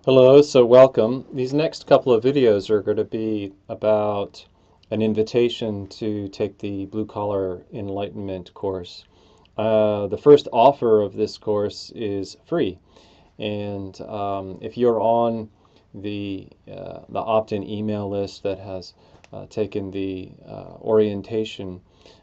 Hello, so welcome. These next couple of videos are going to be about an invitation to take the Blue Collar Enlightenment course. The first offer of this course is free, and if you're on the opt-in email list that has taken the orientation,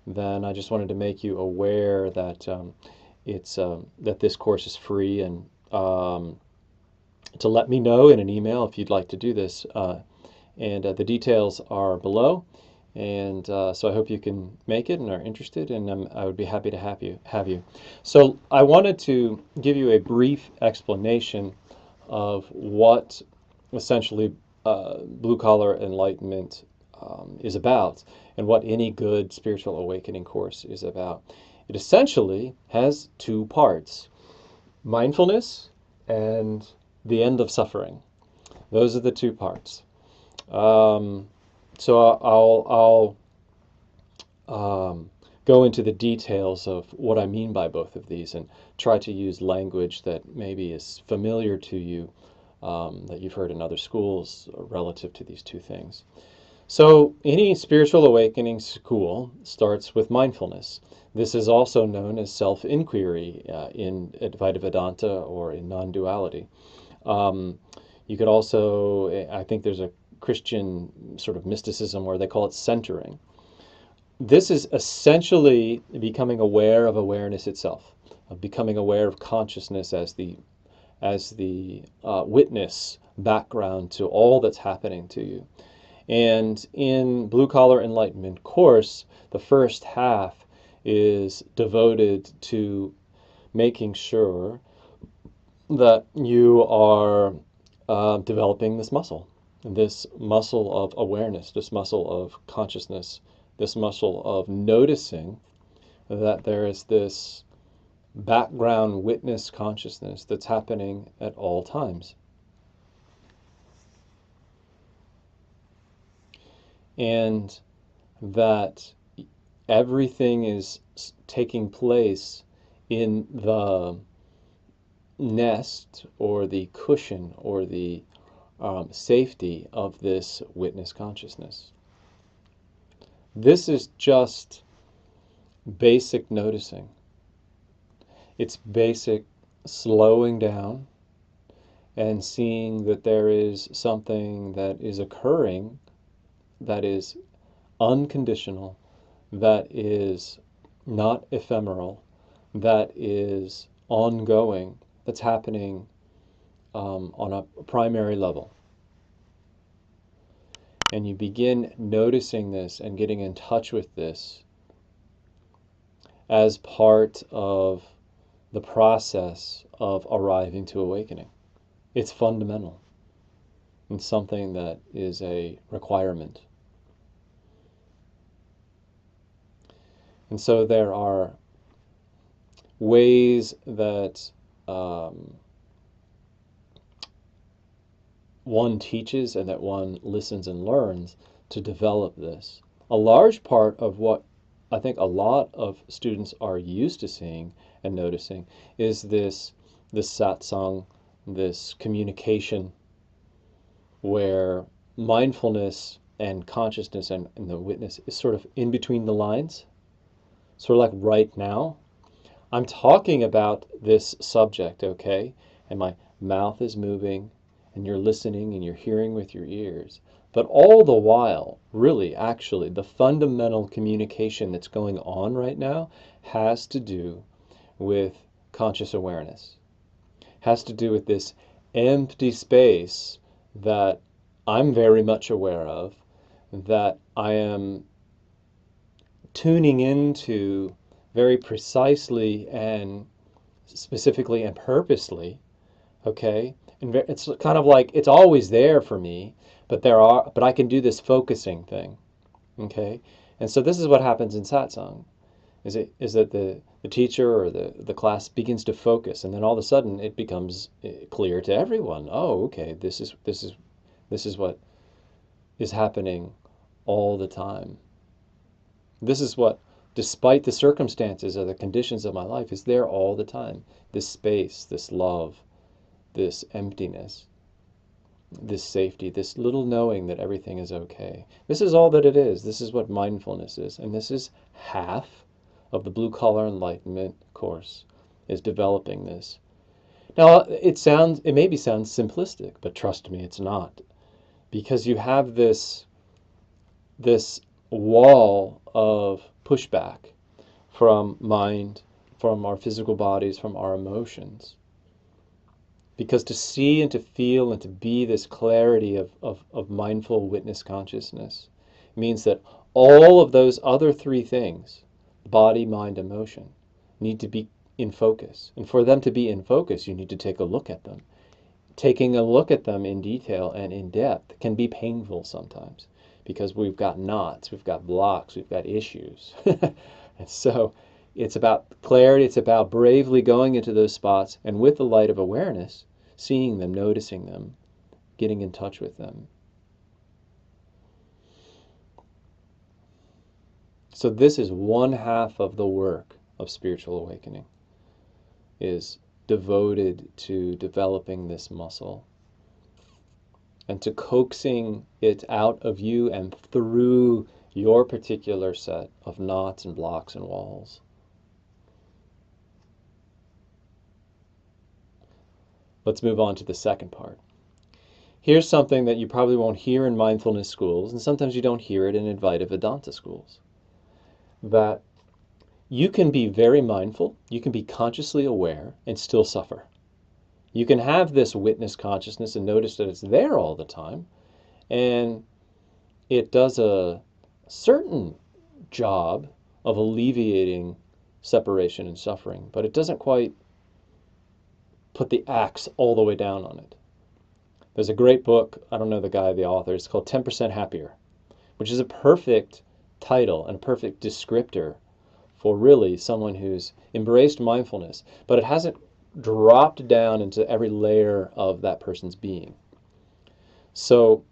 then I just wanted to make you aware that that this course is free and to let me know in an email if you'd like to do this. And the details are below. And so I hope you can make it and are interested, and I would be happy to have you. So I wanted to give you a brief explanation of what essentially blue collar enlightenment is about, and what any good spiritual awakening course is about. It essentially has two parts: mindfulness and the end of suffering. Those are the two parts. So I'll go into the details of what I mean by both of these and try to use language that maybe is familiar to you, that you've heard in other schools relative to these two things. So any spiritual awakening school starts with mindfulness. This is also known as self-inquiry in Advaita Vedanta or in non-duality. You could also, I think there's a Christian sort of mysticism where they call it centering. This is essentially becoming aware of awareness itself, of becoming aware of consciousness as the witness background to all that's happening to you. And in Blue Collar Enlightenment course, the first half is devoted to making sure that you are developing this muscle of awareness, this muscle of consciousness, this muscle of noticing that there is this background witness consciousness that's happening at all times. And that everything is taking place in the nest or the cushion or the safety of this witness consciousness. This is just basic noticing. It's basic slowing down and seeing that there is something that is occurring that is unconditional, that is not ephemeral, that is ongoing, that's happening on a primary level. And you begin noticing this and getting in touch with this as part of the process of arriving to awakening. It's fundamental. It's something that is a requirement. And so there are ways that one teaches and that one listens and learns to develop this. A large part of what I think a lot of students are used to seeing and noticing is this satsang, this communication where mindfulness and consciousness and the witness is sort of in between the lines. Sort of like right now, I'm talking about this subject, okay? And my mouth is moving, and you're listening, and you're hearing with your ears. But all the while, really, actually, the fundamental communication that's going on right now has to do with conscious awareness. Has to do with this empty space that I'm very much aware of, that I am tuning into very precisely and specifically and purposely, okay? And it's kind of like it's always there for me, but I can do this focusing thing, okay? And so this is what happens in satsang, is that the teacher or the class begins to focus, and then all of a sudden it becomes clear to everyone. Oh, okay, this is what is happening all the time. This is what, despite the circumstances or the conditions of my life, is there all the time. This space, this love, this emptiness. this safety, this little knowing that everything is okay. This is all that it is. This is what mindfulness is. And this is half of the Blue Collar Enlightenment course, is developing this. Now, it maybe sounds simplistic, but trust me, it's not. Because you have this wall of pushback from mind, from our physical bodies, from our emotions. Because to see and to feel and to be this clarity of mindful witness consciousness means that all of those other three things, body, mind, emotion, need to be in focus. And for them to be in focus, you need to take a look at them. Taking a look at them in detail and in depth can be painful sometimes because we've got knots, we've got blocks, we've got issues. And so it's about clarity, it's about bravely going into those spots and with the light of awareness, seeing them, noticing them, getting in touch with them. So this is one half of the work of spiritual awakening, is devoted to developing this muscle and to coaxing it out of you and through your particular set of knots and blocks and walls. Let's move on to the second part. Here's something that you probably won't hear in mindfulness schools, and sometimes you don't hear it in Advaita Vedanta schools. That you can be very mindful, you can be consciously aware, and still suffer. You can have this witness consciousness and notice that it's there all the time, and it does a certain job of alleviating separation and suffering, but it doesn't quite put the axe all the way down on it. There's a great book, I don't know the author, it's called 10% Happier, which is a perfect title and a perfect descriptor for really someone who's embraced mindfulness, but it hasn't dropped down into every layer of that person's being. So,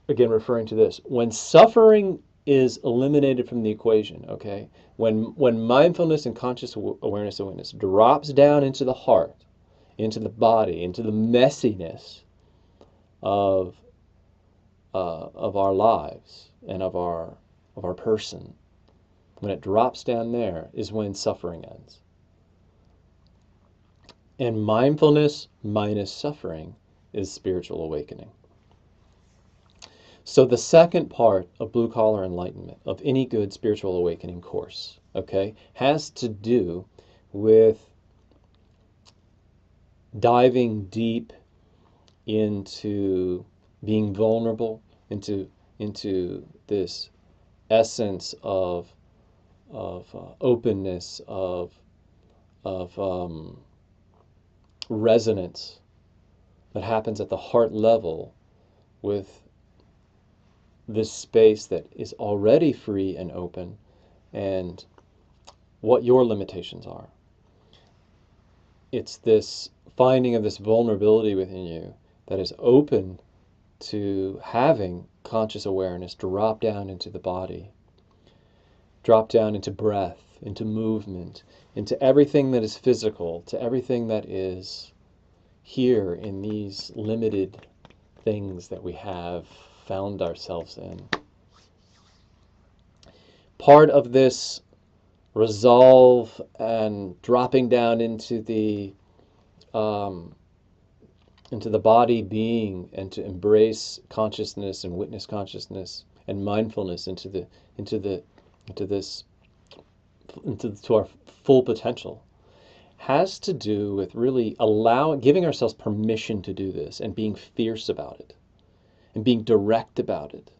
again, referring to this, when suffering is eliminated from the equation, okay, when mindfulness and conscious awareness and witness drops down into the heart, into the body, into the messiness of our lives and of our person, when it drops down there is when suffering ends. And mindfulness minus suffering is spiritual awakening. So the second part of Blue Collar Enlightenment, of any good spiritual awakening course, okay, has to do with diving deep into being vulnerable, into this essence of openness, of resonance that happens at the heart level with this space that is already free and open, and what your limitations are. It's this finding of this vulnerability within you that is open to having conscious awareness drop down into the body, drop down into breath, into movement, into everything that is physical, to everything that is here in these limited things that we have found ourselves in. Part of this resolve and dropping down into the body being, and to embrace consciousness and witness consciousness and mindfulness into our full potential, has to do with really giving ourselves permission to do this and being fierce about it and being direct about it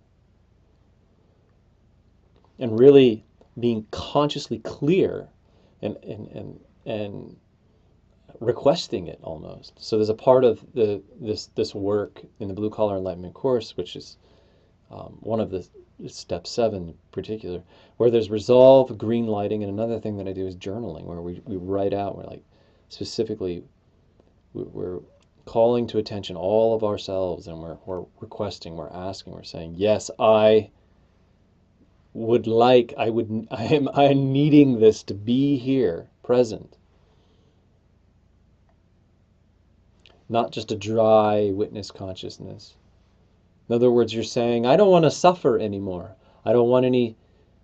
and really being consciously clear and requesting it almost. So there's a part of this work in the Blue Collar Enlightenment course, which is one of the step 7 in particular, where there's resolve, green lighting, and another thing that I do is journaling, where we write out, we're like specifically, we're calling to attention all of ourselves, and we're requesting, we're asking, we're saying, yes, I am needing this to be here, present. not just a dry witness consciousness. In other words, you're saying, I don't want to suffer anymore. I don't want any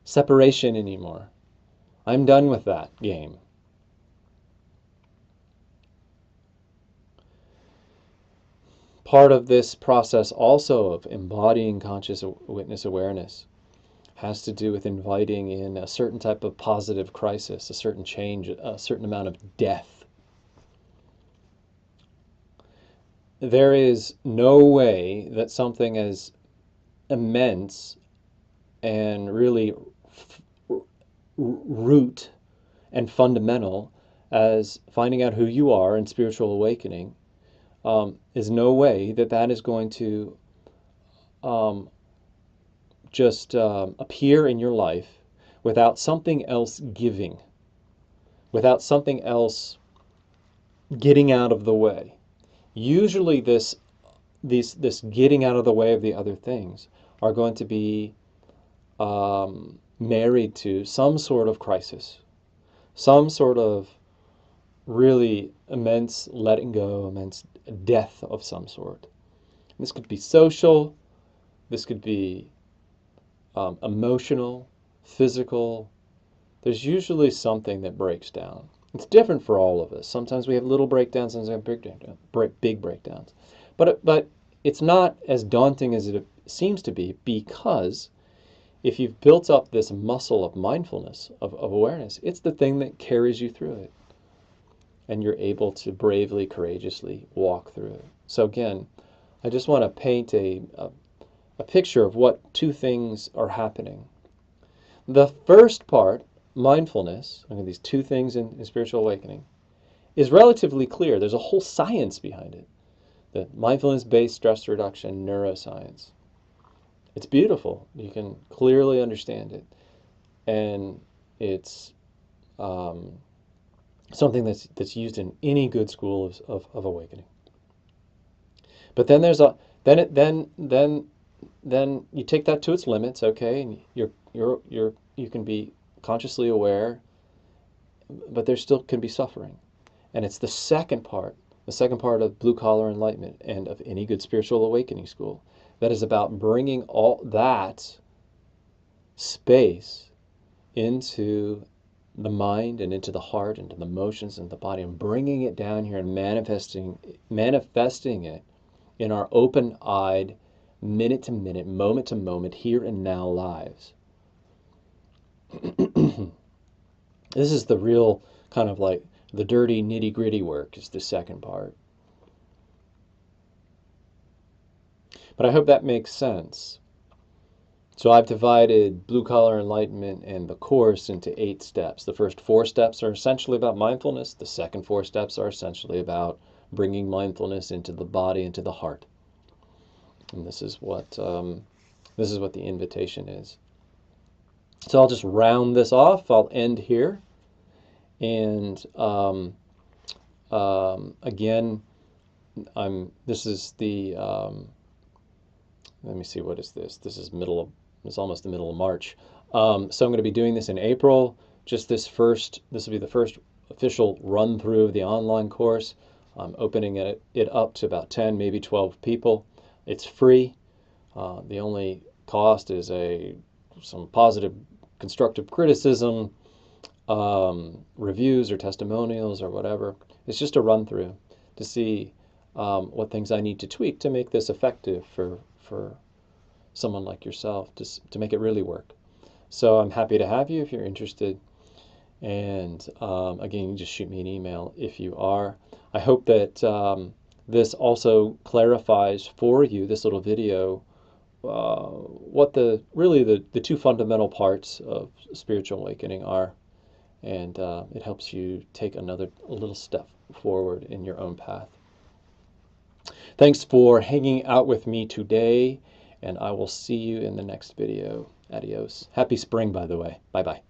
separation anymore. I'm done with that game. Part of this process also of embodying conscious witness awareness has to do with inviting in a certain type of positive crisis, a certain change, a certain amount of death. There is no way that something as immense and really root and fundamental as finding out who you are in spiritual awakening is no way that that is going to just appear in your life without something else giving, without something else getting out of the way. Usually this getting out of the way of the other things are going to be married to some sort of crisis, some sort of really immense letting go, immense death of some sort. This could be social, this could be emotional, physical. There's usually something that breaks down. It's different for all of us. Sometimes we have little breakdowns, sometimes we have big breakdowns. But it's not as daunting as it seems to be, because if you've built up this muscle of mindfulness, of awareness, it's the thing that carries you through it. And you're able to bravely, courageously walk through it. So again, I just want to paint a picture of what two things are happening. The first part, mindfulness, these two things in spiritual awakening, is relatively clear. There's a whole science behind it. The mindfulness-based stress reduction neuroscience. It's beautiful. You can clearly understand it. And it's something that's used in any good school of awakening. But then there's then you take that to its limits, okay, and you can be consciously aware, but there still can be suffering. And it's the second part of blue collar enlightenment and of any good spiritual awakening school, that is about bringing all that space into the mind and into the heart, into the emotions and the body, and bringing it down here and manifesting it in our open-eyed, minute to minute, moment to moment, here and now lives. This is the real kind of like the dirty nitty-gritty work, is the second part. But I hope that makes sense. So I've divided Blue Collar Enlightenment and the course into 8 steps. The first 4 steps are essentially about mindfulness. The second 4 steps are essentially about bringing mindfulness into the body, into the heart. And this is what the invitation is. So I'll just round this off. I'll end here. And again, this is the let me see, what is this? This is it's almost the middle of March. So I'm going to be doing this in April. Just this will be the first official run through of the online course. I'm opening it up to about 10, maybe 12 people. It's free. The only cost is some positive constructive criticism, reviews or testimonials or whatever. It's just a run through to see what things I need to tweak to make this effective for someone like yourself, to make it really work. So I'm happy to have you if you're interested. And again, you can just shoot me an email if you are. I hope that this also clarifies for you, this little video, what the two fundamental parts of spiritual awakening are. And it helps you take a little step forward in your own path. Thanks for hanging out with me today, and I will see you in the next video. Adios. Happy spring, by the way. Bye-bye.